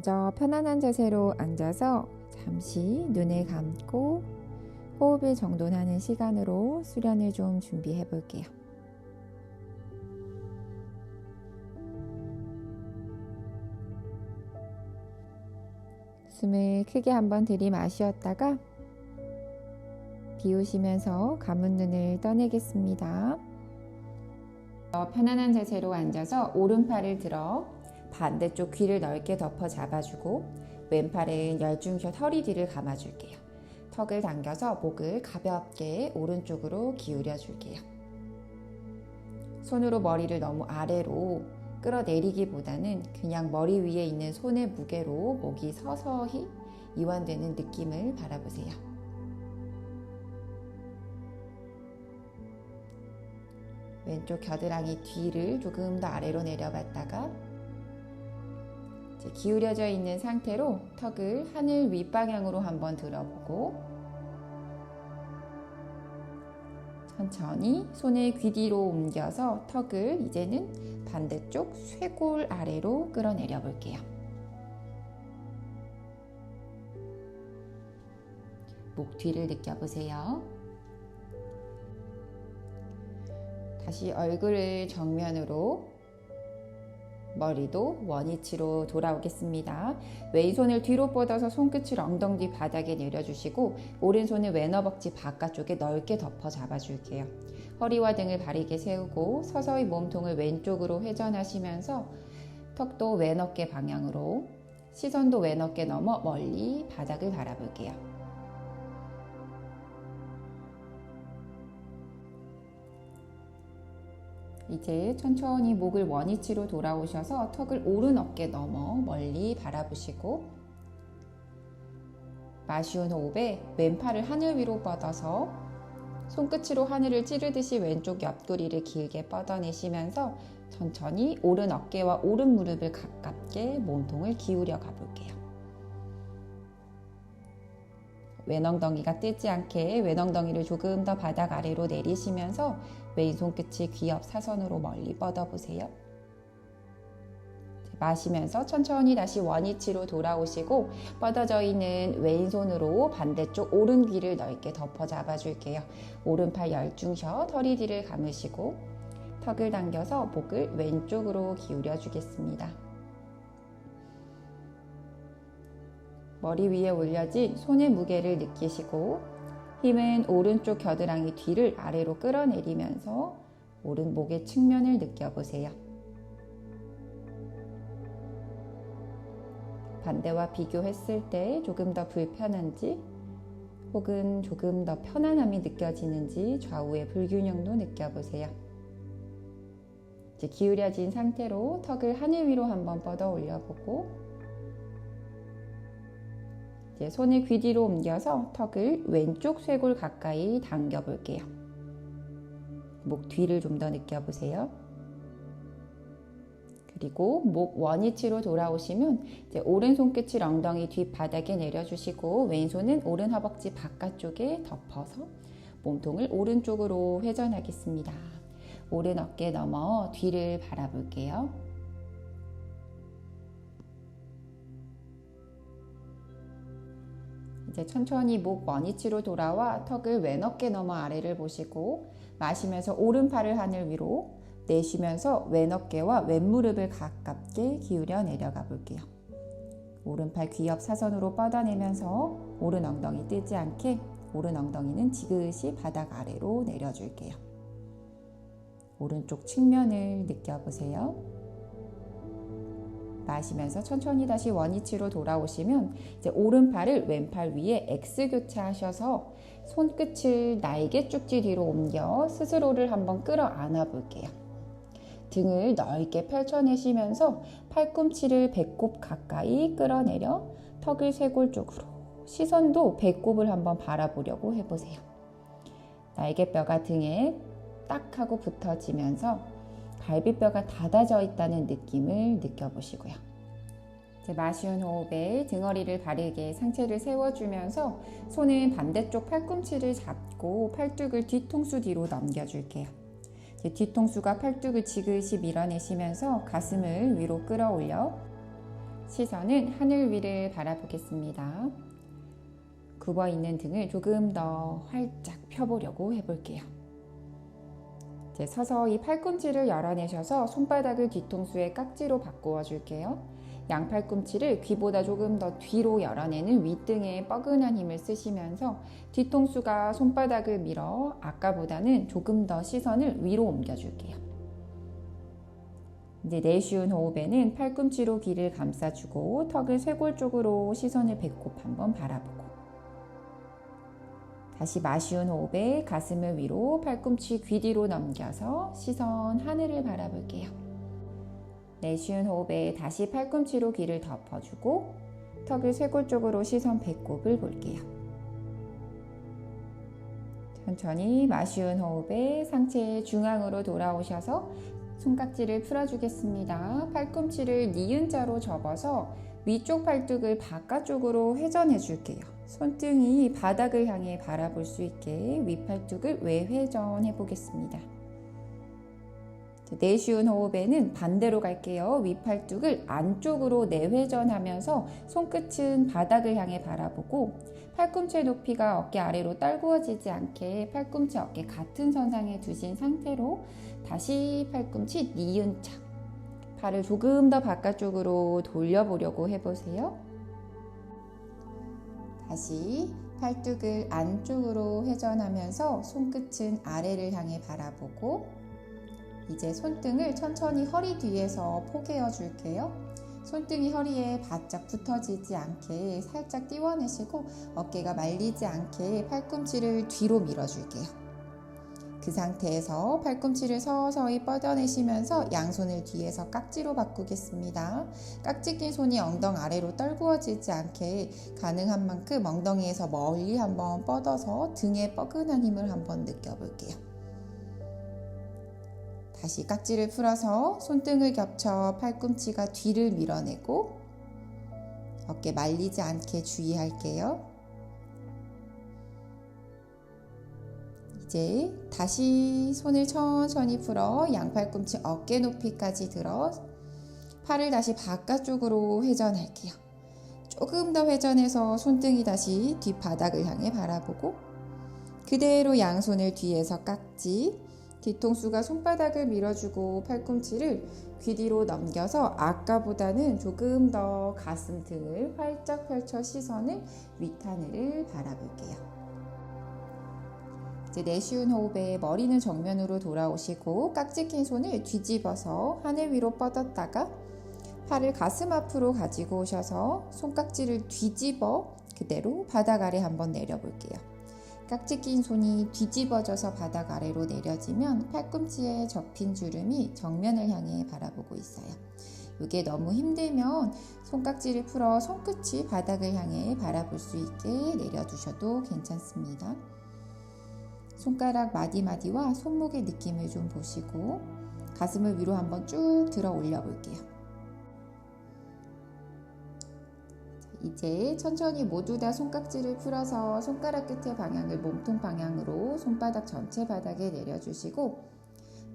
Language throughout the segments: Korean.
먼저 편안한 자세로 앉아서 잠시 눈을 감고 호흡을 정돈하는 시간으로 수련을 좀 준비해 볼게요. 숨을 크게 한번 들이마셨다가 비우시면서 감은 눈을 떠내겠습니다. 편안한 자세로 앉아서 오른팔을 들어 반대쪽 귀를 넓게 덮어 잡아주고 왼팔은 열중셔 허리 뒤를 감아줄게요. 턱을 당겨서 목을 가볍게 오른쪽으로 기울여 줄게요. 손으로 머리를 너무 아래로 끌어내리기보다는 그냥 머리 위에 있는 손의 무게로 목이 서서히 이완되는 느낌을 바라보세요. 왼쪽 겨드랑이 뒤를 조금 더 아래로 내려봤다가 기울여져 있는 상태로 턱을 하늘 윗방향으로 한번 들어보고 천천히 손을 귀 뒤로 옮겨서 턱을 이제는 반대쪽 쇄골 아래로 끌어내려 볼게요. 목 뒤를 느껴보세요. 다시 얼굴을 정면으로 머리도 원위치로 돌아오겠습니다. 왼손을 뒤로 뻗어서 손끝을 엉덩이 뒤 바닥에 내려주시고 오른손을 왼허벅지 바깥쪽에 넓게 덮어 잡아줄게요. 허리와 등을 바르게 세우고 서서히 몸통을 왼쪽으로 회전하시면서 턱도 왼어깨 방향으로 시선도 왼어깨 넘어 멀리 바닥을 바라볼게요. 이제 천천히 목을 원위치로 돌아오셔서 턱을 오른 어깨 넘어 멀리 바라보시고 마쉬운 호흡에 왼팔을 하늘 위로 뻗어서 손끝으로 하늘을 찌르듯이 왼쪽 옆구리를 길게 뻗어내시면서 천천히 오른 어깨와 오른 무릎을 가깝게 몸통을 기울여 가볼게요. 왼엉덩이가 뜨지 않게 왼엉덩이를 조금 더 바닥 아래로 내리시면서 왼손 끝이 귀 옆 사선으로 멀리 뻗어보세요. 마시면서 천천히 다시 원위치로 돌아오시고 뻗어져 있는 왼손으로 반대쪽 오른 귀를 넓게 덮어 잡아줄게요. 오른팔 열중셔 허리 뒤를 감으시고 턱을 당겨서 목을 왼쪽으로 기울여 주겠습니다. 머리 위에 올려진 손의 무게를 느끼시고 힘은 오른쪽 겨드랑이 뒤를 아래로 끌어내리면서 오른 목의 측면을 느껴보세요. 반대와 비교했을 때 조금 더 불편한지 혹은 조금 더 편안함이 느껴지는지 좌우의 불균형도 느껴보세요. 이제 기울여진 상태로 턱을 하늘 위로 한번 뻗어 올려보고 이제 손을 귀 뒤로 옮겨서 턱을 왼쪽 쇄골 가까이 당겨 볼게요. 목 뒤를 좀 더 느껴보세요. 그리고 목 원위치로 돌아오시면 이제 오른손 끝을 엉덩이 뒷바닥에 내려주시고 왼손은 오른 허벅지 바깥쪽에 덮어서 몸통을 오른쪽으로 회전하겠습니다. 오른 어깨 넘어 뒤를 바라볼게요. 이제 천천히 목 원위치로 돌아와 턱을 왼어깨 넘어 아래를 보시고 마시면서 오른팔을 하늘 위로 내쉬면서 왼어깨와 왼무릎을 가깝게 기울여 내려가 볼게요. 오른팔 귀 옆 사선으로 뻗어내면서 오른 엉덩이 뜨지 않게 오른 엉덩이는 지그시 바닥 아래로 내려줄게요. 오른쪽 측면을 느껴보세요. 마시면서 천천히 다시 원위치로 돌아오시면 이제 오른팔을 왼팔 위에 X 교차하셔서 손끝을 날개 쪽지 뒤로 옮겨 스스로를 한번 끌어안아 볼게요. 등을 넓게 펼쳐내시면서 팔꿈치를 배꼽 가까이 끌어내려 턱을 쇄골 쪽으로 시선도 배꼽을 한번 바라보려고 해보세요. 날개뼈가 등에 딱 하고 붙어지면서 갈비뼈가 닫아져 있다는 느낌을 느껴보시고요. 이제 마쉬운 호흡에 등허리를 바르게 상체를 세워주면서 손은 반대쪽 팔꿈치를 잡고 팔뚝을 뒤통수 뒤로 넘겨줄게요. 이제 뒤통수가 팔뚝을 지그시 밀어내시면서 가슴을 위로 끌어올려 시선은 하늘 위를 바라보겠습니다. 굽어 있는 등을 조금 더 활짝 펴보려고 해볼게요. 이제 서서히 팔꿈치를 열어내셔서 손바닥을 뒤통수의 깍지로 바꾸어 줄게요. 양팔꿈치를 귀보다 조금 더 뒤로 열어내는 윗등에 뻐근한 힘을 쓰시면서 뒤통수가 손바닥을 밀어 아까보다는 조금 더 시선을 위로 옮겨줄게요. 이제 내쉬운 호흡에는 팔꿈치로 귀를 감싸주고 턱을 쇄골 쪽으로 시선을 배꼽 한번 바라보고, 다시 마쉬운 호흡에 가슴을 위로 팔꿈치 귀 뒤로 넘겨서 시선 하늘을 바라볼게요. 내쉬운 호흡에 다시 팔꿈치로 귀를 덮어주고 턱을 쇄골 쪽으로 시선 배꼽을 볼게요. 천천히 마쉬운 호흡에 상체 중앙으로 돌아오셔서 손깍지를 풀어주겠습니다. 팔꿈치를 니은자로 접어서 위쪽 팔뚝을 바깥쪽으로 회전해 줄게요. 손등이 바닥을 향해 바라볼 수 있게 윗팔뚝을 외회전해 보겠습니다. 내쉬운 호흡에는 반대로 갈게요. 윗팔뚝을 안쪽으로 내회전하면서 손끝은 바닥을 향해 바라보고 팔꿈치의 높이가 어깨 아래로 떨구어지지 않게 팔꿈치 어깨 같은 선상에 두신 상태로 다시 팔꿈치 니은자, 팔을 조금 더 바깥쪽으로 돌려보려고 해보세요. 다시 팔뚝을 안쪽으로 회전하면서 손끝은 아래를 향해 바라보고 이제 손등을 천천히 허리 뒤에서 포개어 줄게요. 손등이 허리에 바짝 붙어지지 않게 살짝 띄워내시고 어깨가 말리지 않게 팔꿈치를 뒤로 밀어줄게요. 그 상태에서 팔꿈치를 서서히 뻗어내시면서 양손을 뒤에서 깍지로 바꾸겠습니다. 깍지 낀 손이 엉덩 아래로 떨구어지지 않게 가능한 만큼 엉덩이에서 멀리 한번 뻗어서 등에 뻐근한 힘을 한번 느껴볼게요. 다시 깍지를 풀어서 손등을 겹쳐 팔꿈치가 뒤를 밀어내고 어깨 말리지 않게 주의할게요. 이제 다시 손을 천천히 풀어 양팔꿈치 어깨 높이까지 들어 팔을 다시 바깥쪽으로 회전할게요. 조금 더 회전해서 손등이 다시 뒷바닥을 향해 바라보고 그대로 양손을 뒤에서 깍지, 뒤통수가 손바닥을 밀어주고 팔꿈치를 귀 뒤로 넘겨서 아까보다는 조금 더 가슴 등을 활짝 펼쳐 시선을 윗하늘을 바라볼게요. 이제 내쉬운 호흡에 머리는 정면으로 돌아오시고 깍지 낀 손을 뒤집어서 하늘 위로 뻗었다가 팔을 가슴 앞으로 가지고 오셔서 손깍지를 뒤집어 그대로 바닥 아래 한번 내려볼게요. 깍지 낀 손이 뒤집어져서 바닥 아래로 내려지면 팔꿈치에 접힌 주름이 정면을 향해 바라보고 있어요. 이게 너무 힘들면 손깍지를 풀어 손끝이 바닥을 향해 바라볼 수 있게 내려두셔도 괜찮습니다. 손가락 마디마디와 손목의 느낌을 좀 보시고 가슴을 위로 한번 쭉 들어 올려 볼게요. 이제 천천히 모두 다 손깍지를 풀어서 손가락 끝의 방향을 몸통 방향으로 손바닥 전체 바닥에 내려주시고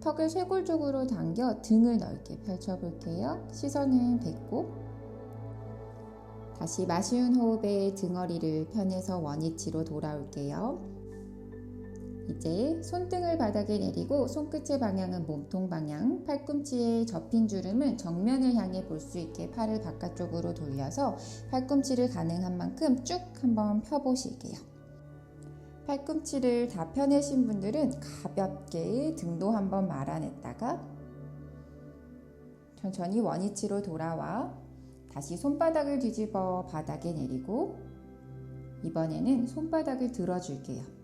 턱을 쇄골 쪽으로 당겨 등을 넓게 펼쳐볼게요. 시선은 배꼽. 다시 마쉬운 호흡에 등허리를 펴내서 원위치로 돌아올게요. 이제 손등을 바닥에 내리고 손끝의 방향은 몸통 방향, 팔꿈치에 접힌 주름은 정면을 향해 볼 수 있게 팔을 바깥쪽으로 돌려서 팔꿈치를 가능한 만큼 쭉 한번 펴보실게요. 팔꿈치를 다 펴내신 분들은 가볍게 등도 한번 말아냈다가 천천히 원위치로 돌아와 다시 손바닥을 뒤집어 바닥에 내리고 이번에는 손바닥을 들어줄게요.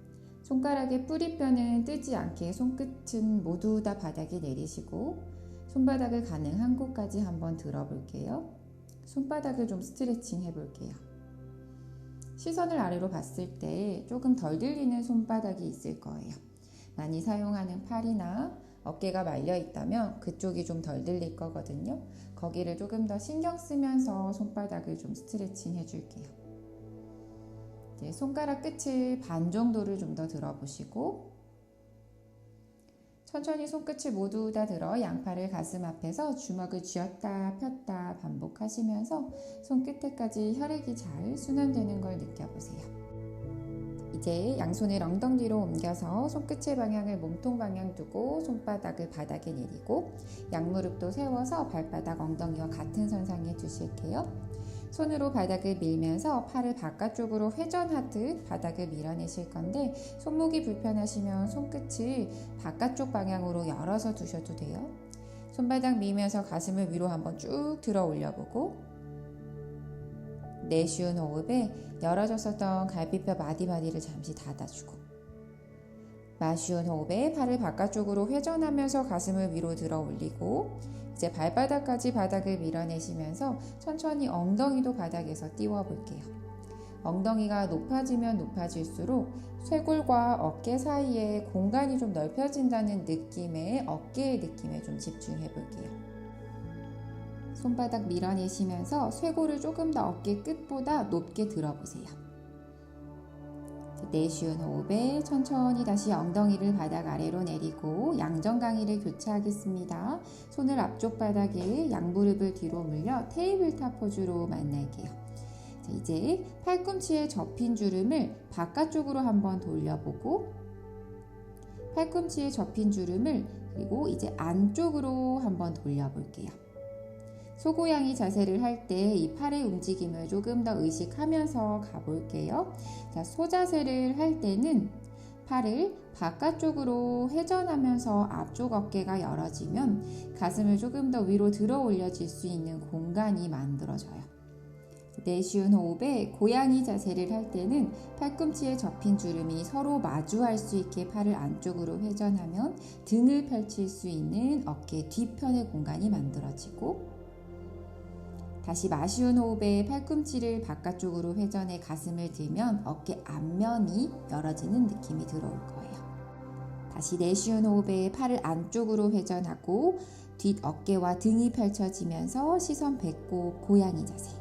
손가락의 뿌리뼈는 뜨지 않게 손끝은 모두 다 바닥에 내리시고 손바닥을 가능한 곳까지 한번 들어볼게요. 손바닥을 좀 스트레칭 해볼게요. 시선을 아래로 봤을 때 조금 덜 들리는 손바닥이 있을 거예요. 많이 사용하는 팔이나 어깨가 말려 있다면 그쪽이 좀 덜 들릴 거거든요. 거기를 조금 더 신경 쓰면서 손바닥을 좀 스트레칭 해줄게요. 이제 손가락 끝을 반 정도를 좀 더 들어보시고 천천히 손끝을 모두 다 들어 양팔을 가슴 앞에서 주먹을 쥐었다 폈다 반복하시면서 손끝에까지 혈액이 잘 순환되는 걸 느껴보세요. 이제 양손을 엉덩이 뒤로 옮겨서 손끝의 방향을 몸통 방향 두고 손바닥을 바닥에 내리고 양무릎도 세워서 발바닥 엉덩이와 같은 선상에 두실게요. 손으로 바닥을 밀면서 팔을 바깥쪽으로 회전하듯 바닥을 밀어내실 건데 손목이 불편하시면 손끝을 바깥쪽 방향으로 열어서 두셔도 돼요. 손바닥 밀면서 가슴을 위로 한번 쭉 들어 올려보고 내쉬운 호흡에 열어졌었던 갈비뼈 마디마디를 잠시 닫아주고 마쉬운 호흡에 팔을 바깥쪽으로 회전하면서 가슴을 위로 들어 올리고 이제 발바닥까지 바닥을 밀어내시면서 천천히 엉덩이도 바닥에서 띄워 볼게요. 엉덩이가 높아지면 높아질수록 쇄골과 어깨 사이에 공간이 좀 넓혀진다는 느낌의 어깨의 느낌에 좀 집중해 볼게요. 손바닥 밀어내시면서 쇄골을 조금 더 어깨 끝보다 높게 들어보세요. 내쉬운 호흡에 천천히 다시 엉덩이를 바닥 아래로 내리고 양정강이를 교차하겠습니다. 손을 앞쪽 바닥에 양무릎을 뒤로 물려 테이블탑 포즈로 만날게요. 자, 이제 팔꿈치에 접힌 주름을 바깥쪽으로 한번 돌려보고 팔꿈치에 접힌 주름을 그리고 이제 안쪽으로 한번 돌려볼게요. 소고양이 자세를 할 때 이 팔의 움직임을 조금 더 의식하면서 가볼게요. 자, 소자세를 할 때는 팔을 바깥쪽으로 회전하면서 앞쪽 어깨가 열어지면 가슴을 조금 더 위로 들어 올려질 수 있는 공간이 만들어져요. 내쉬운 호흡에 고양이 자세를 할 때는 팔꿈치에 접힌 주름이 서로 마주할 수 있게 팔을 안쪽으로 회전하면 등을 펼칠 수 있는 어깨 뒤편의 공간이 만들어지고 다시 마쉬운 호흡에 팔꿈치를 바깥쪽으로 회전해 가슴을 들면 어깨 앞면이 열어지는 느낌이 들어올 거예요. 다시 내쉬운 호흡에 팔을 안쪽으로 회전하고 뒷 어깨와 등이 펼쳐지면서 시선 뱉고 고양이 자세.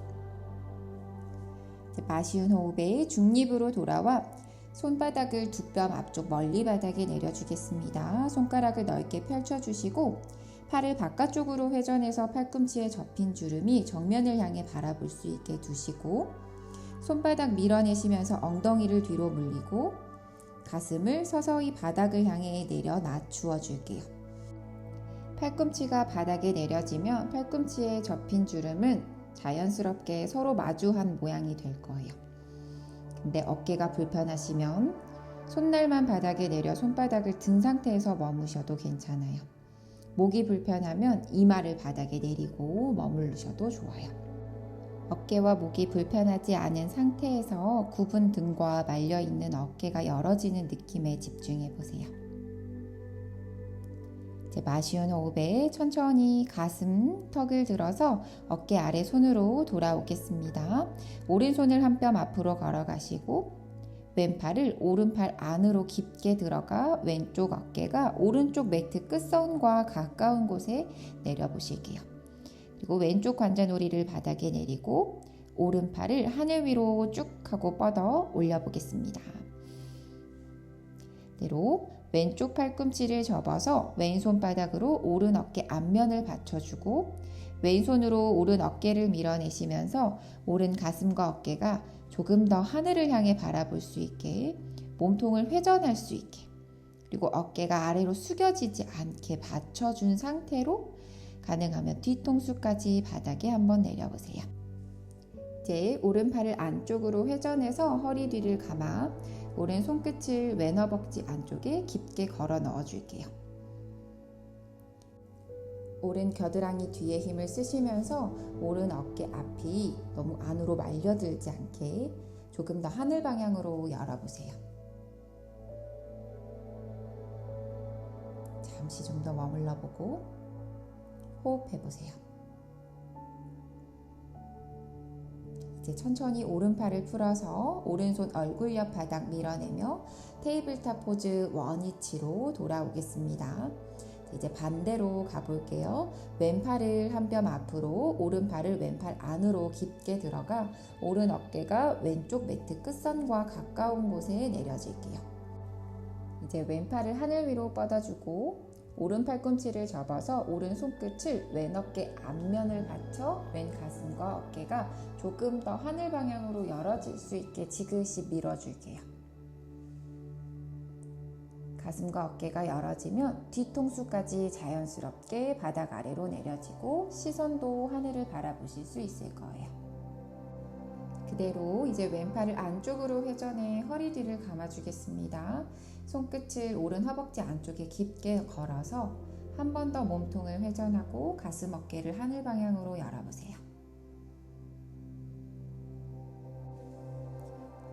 마쉬운 호흡에 중립으로 돌아와 손바닥을 두 뼘 앞쪽 멀리 바닥에 내려주겠습니다. 손가락을 넓게 펼쳐주시고 팔을 바깥쪽으로 회전해서 팔꿈치에 접힌 주름이 정면을 향해 바라볼 수 있게 두시고 손바닥 밀어내시면서 엉덩이를 뒤로 물리고 가슴을 서서히 바닥을 향해 내려 낮추어 줄게요. 팔꿈치가 바닥에 내려지면 팔꿈치에 접힌 주름은 자연스럽게 서로 마주한 모양이 될 거예요. 근데 어깨가 불편하시면 손날만 바닥에 내려 손바닥을 든 상태에서 머무셔도 괜찮아요. 목이 불편하면 이마를 바닥에 내리고 머무르셔도 좋아요. 어깨와 목이 불편하지 않은 상태에서 굽은 등과 말려있는 어깨가 열어지는 느낌에 집중해 보세요. 이제 마쉬운 호흡에 천천히 가슴 턱을 들어서 어깨 아래 손으로 돌아오겠습니다. 오른손을 한 뼘 앞으로 걸어가시고 왼팔을 오른팔 안으로 깊게 들어가 왼쪽 어깨가 오른쪽 매트 끝선과 가까운 곳에 내려보실게요. 그리고 왼쪽 관자놀이를 바닥에 내리고 오른팔을 하늘 위로 쭉 하고 뻗어 올려보겠습니다. 그대로 왼쪽 팔꿈치를 접어서 왼손 바닥으로 오른 어깨 앞면을 받쳐주고 왼손으로 오른 어깨를 밀어내시면서 오른 가슴과 어깨가 조금 더 하늘을 향해 바라볼 수 있게 몸통을 회전할 수 있게 그리고 어깨가 아래로 숙여지지 않게 받쳐준 상태로 가능하면 뒤통수까지 바닥에 한번 내려보세요. 이제 오른팔을 안쪽으로 회전해서 허리 뒤를 감아 오른 손끝을 왼 허벅지 안쪽에 깊게 걸어 넣어줄게요. 오른 겨드랑이 뒤에 힘을 쓰시면서 오른 어깨 앞이 너무 안으로 말려들지 않게 조금 더 하늘 방향으로 열어보세요. 잠시 좀 더 머물러보고 호흡해보세요. 이제 천천히 오른팔을 풀어서 오른손 얼굴 옆 바닥 밀어내며 테이블탑 포즈 원위치로 돌아오겠습니다. 이제 반대로 가볼게요. 왼팔을 한 뼘 앞으로 오른팔을 왼팔 안으로 깊게 들어가 오른 어깨가 왼쪽 매트 끝선과 가까운 곳에 내려질게요. 이제 왼팔을 하늘 위로 뻗어주고 오른 팔꿈치를 접어서 오른 손끝을 왼 어깨 앞면을 받쳐 왼 가슴과 어깨가 조금 더 하늘 방향으로 열어질 수 있게 지그시 밀어줄게요. 가슴과 어깨가 열어지면 뒤통수까지 자연스럽게 바닥 아래로 내려지고 시선도 하늘을 바라보실 수 있을 거예요. 그대로 이제 왼팔을 안쪽으로 회전해 허리 뒤를 감아주겠습니다. 손끝을 오른 허벅지 안쪽에 깊게 걸어서 한 번 더 몸통을 회전하고 가슴 어깨를 하늘 방향으로 열어보세요.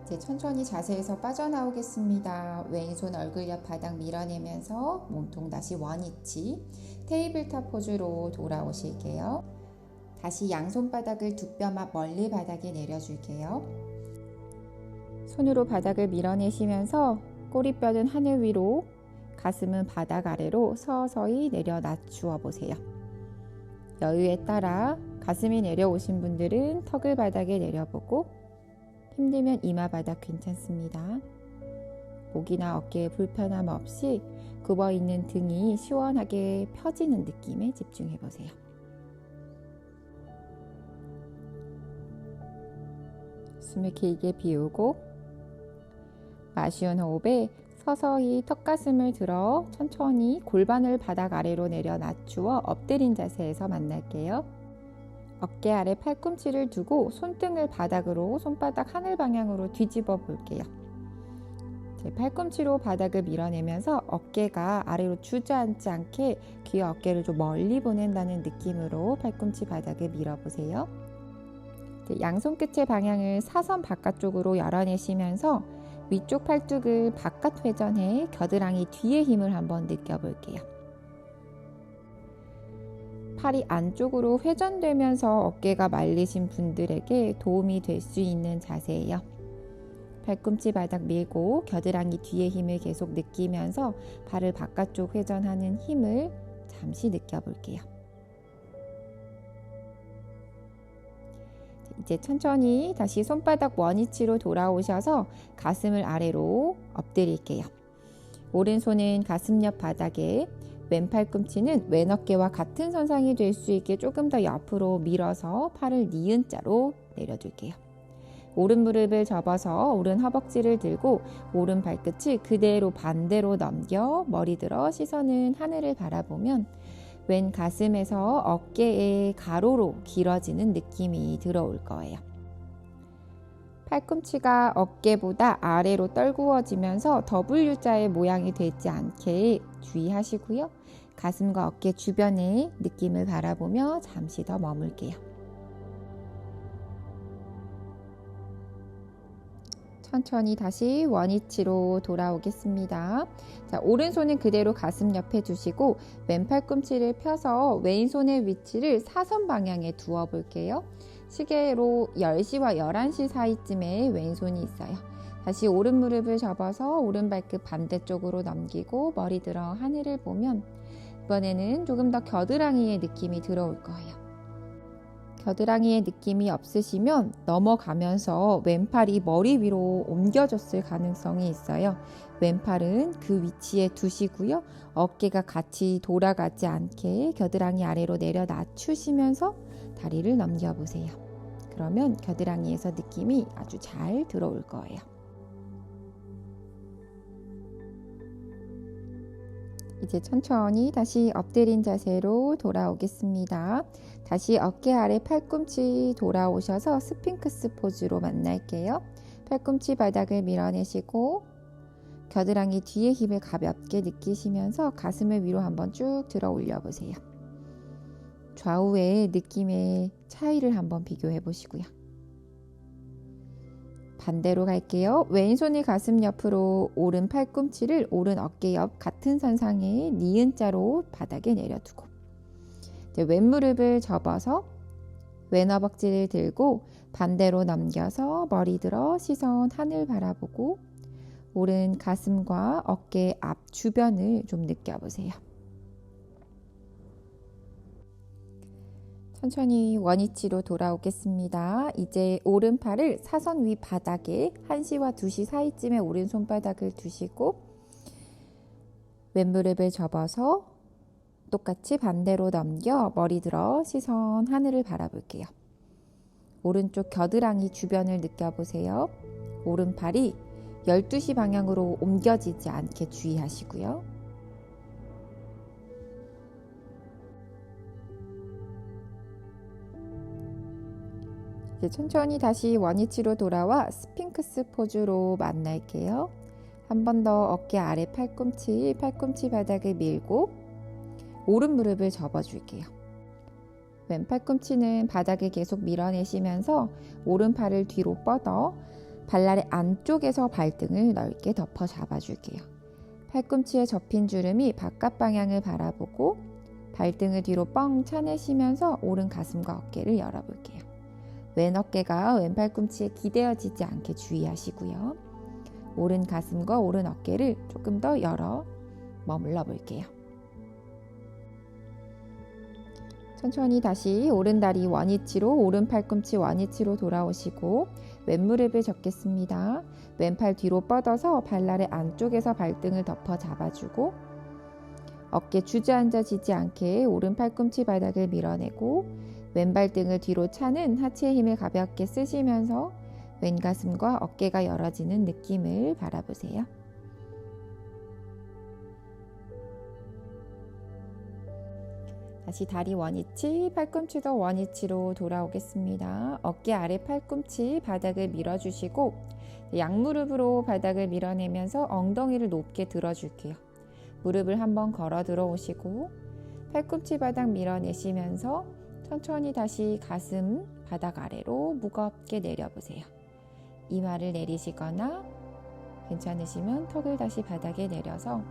이제 천천히 자세에서 빠져나오겠습니다. 왼손 얼굴 옆 바닥 밀어내면서 몸통 다시 원위치 테이블탑 포즈로 돌아오실게요. 다시 양손바닥을 두 뼘 앞 멀리 바닥에 내려줄게요. 손으로 바닥을 밀어내시면서 꼬리뼈는 하늘 위로, 가슴은 바닥 아래로 서서히 내려 낮추어 보세요. 여유에 따라 가슴이 내려오신 분들은 턱을 바닥에 내려보고 힘들면 이마 바닥 괜찮습니다. 목이나 어깨에 불편함 없이 굽어있는 등이 시원하게 펴지는 느낌에 집중해 보세요. 숨을 길게 비우고 마쉬운 호흡에 서서히 턱가슴을 들어 천천히 골반을 바닥 아래로 내려 낮추어 엎드린 자세에서 만날게요. 어깨 아래 팔꿈치를 두고 손등을 바닥으로 손바닥 하늘 방향으로 뒤집어 볼게요. 팔꿈치로 바닥을 밀어내면서 어깨가 아래로 주저앉지 않게 귀와 어깨를 좀 멀리 보낸다는 느낌으로 팔꿈치 바닥을 밀어보세요. 양손끝의 방향을 사선 바깥쪽으로 열어내시면서 위쪽 팔뚝을 바깥 회전해 겨드랑이 뒤에 힘을 한번 느껴볼게요. 팔이 안쪽으로 회전되면서 어깨가 말리신 분들에게 도움이 될 수 있는 자세예요. 팔꿈치 바닥 밀고 겨드랑이 뒤에 힘을 계속 느끼면서 발을 바깥쪽 회전하는 힘을 잠시 느껴볼게요. 이제 천천히 다시 손바닥 원위치로 돌아오셔서 가슴을 아래로 엎드릴게요. 오른손은 가슴 옆 바닥에, 왼 팔꿈치는 왼 어깨와 같은 선상이 될 수 있게 조금 더 옆으로 밀어서 팔을 니은 자로 내려줄게요. 오른 무릎을 접어서 오른 허벅지를 들고 오른 발끝을 그대로 반대로 넘겨 머리 들어 시선은 하늘을 바라보면 왼 가슴에서 어깨에 가로로 길어지는 느낌이 들어올 거예요. 팔꿈치가 어깨보다 아래로 떨구어지면서 W자의 모양이 되지 않게 주의하시고요. 가슴과 어깨 주변의 느낌을 바라보며 잠시 더 머물게요. 천천히 다시 원위치로 돌아오겠습니다. 자, 오른손은 그대로 가슴 옆에 두시고 왼 팔꿈치를 펴서 왼손의 위치를 사선 방향에 두어 볼게요. 시계로 10시와 11시 사이쯤에 왼손이 있어요. 다시 오른 무릎을 접어서 오른 발끝 반대쪽으로 넘기고 머리 들어 하늘을 보면 이번에는 조금 더 겨드랑이의 느낌이 들어올 거예요. 겨드랑이의 느낌이 없으시면 넘어가면서 왼팔이 머리 위로 옮겨졌을 가능성이 있어요. 왼팔은 그 위치에 두시고요. 어깨가 같이 돌아가지 않게 겨드랑이 아래로 내려 낮추시면서 다리를 넘겨보세요. 그러면 겨드랑이에서 느낌이 아주 잘 들어올 거예요. 이제 천천히 다시 엎드린 자세로 돌아오겠습니다. 다시 어깨 아래 팔꿈치 돌아오셔서 스핑크스 포즈로 만날게요. 팔꿈치 바닥을 밀어내시고 겨드랑이 뒤에 힘을 가볍게 느끼시면서 가슴을 위로 한번 쭉 들어 올려보세요. 좌우의 느낌의 차이를 한번 비교해 보시고요. 반대로 갈게요. 왼손이 가슴 옆으로 오른 팔꿈치를 오른 어깨 옆 같은 선상에 니은자로 바닥에 내려두고 이제 왼 무릎을 접어서 왼 허벅지를 들고 반대로 넘겨서 머리 들어 시선 하늘 바라보고 오른 가슴과 어깨 앞 주변을 좀 느껴보세요. 천천히 원위치로 돌아오겠습니다. 이제 오른팔을 사선 위 바닥에 1시와 2시 사이쯤에 오른손바닥을 두시고 왼무릎을 접어서 똑같이 반대로 넘겨 머리 들어 시선 하늘을 바라볼게요. 오른쪽 겨드랑이 주변을 느껴보세요. 오른팔이 12시 방향으로 옮겨지지 않게 주의하시고요. 이제 천천히 다시 원위치로 돌아와 스핑크스 포즈로 만날게요. 한 번 더 어깨 아래 팔꿈치 바닥을 밀고 오른 무릎을 접어줄게요. 왼 팔꿈치는 바닥을 계속 밀어내시면서 오른팔을 뒤로 뻗어 발날의 안쪽에서 발등을 넓게 덮어 잡아줄게요. 팔꿈치에 접힌 주름이 바깥 방향을 바라보고 발등을 뒤로 뻥 차내시면서 오른 가슴과 어깨를 열어볼게요. 왼 어깨가 왼 팔꿈치에 기대어지지 않게 주의하시고요. 오른 가슴과 오른 어깨를 조금 더 열어 머물러 볼게요. 천천히 다시 오른 다리 원위치로 오른 팔꿈치 원위치로 돌아오시고 왼 무릎을 접겠습니다. 왼팔 뒤로 뻗어서 발날의 안쪽에서 발등을 덮어 잡아주고 어깨 주저앉아지지 않게 오른 팔꿈치 바닥을 밀어내고 왼발등을 뒤로 차는 하체의 힘을 가볍게 쓰시면서 왼 가슴과 어깨가 열어지는 느낌을 바라보세요. 다시 다리 원위치, 팔꿈치도 원위치로 돌아오겠습니다. 어깨 아래 팔꿈치 바닥을 밀어주시고 양무릎으로 바닥을 밀어내면서 엉덩이를 높게 들어줄게요. 무릎을 한번 걸어 들어오시고 팔꿈치 바닥 밀어내시면서 천천히 다시 가슴 바닥 아래로 무겁게 내려보세요. 이마를 내리시거나 괜찮으시면 턱을 다시 바닥에 내려서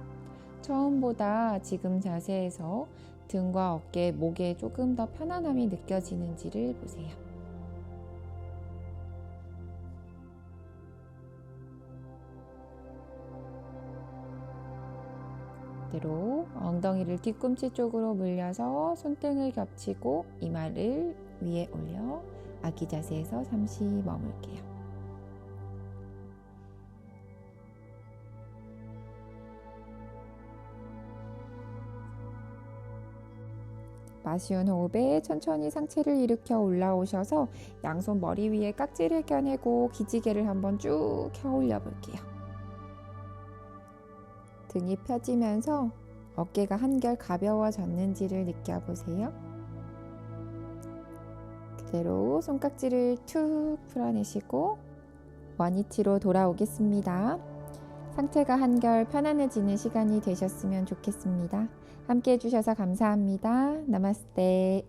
처음보다 지금 자세에서 등과 어깨, 목에 조금 더 편안함이 느껴지는지를 보세요. 그대로 엉덩이를 뒤꿈치 쪽으로 물려서 손등을 겹치고 이마를 위에 올려 아기 자세에서 잠시 머물게요. 마시운 호흡에 천천히 상체를 일으켜 올라오셔서 양손 머리 위에 깍지를 껴내고 기지개를 한번 쭉 켜 올려 볼게요. 등이 펴지면서 어깨가 한결 가벼워졌는지를 느껴보세요. 그대로 손깍지를 툭 풀어내시고 원위치로 돌아오겠습니다. 상체가 한결 편안해지는 시간이 되셨으면 좋겠습니다. 함께 해주셔서 감사합니다. 나마스테.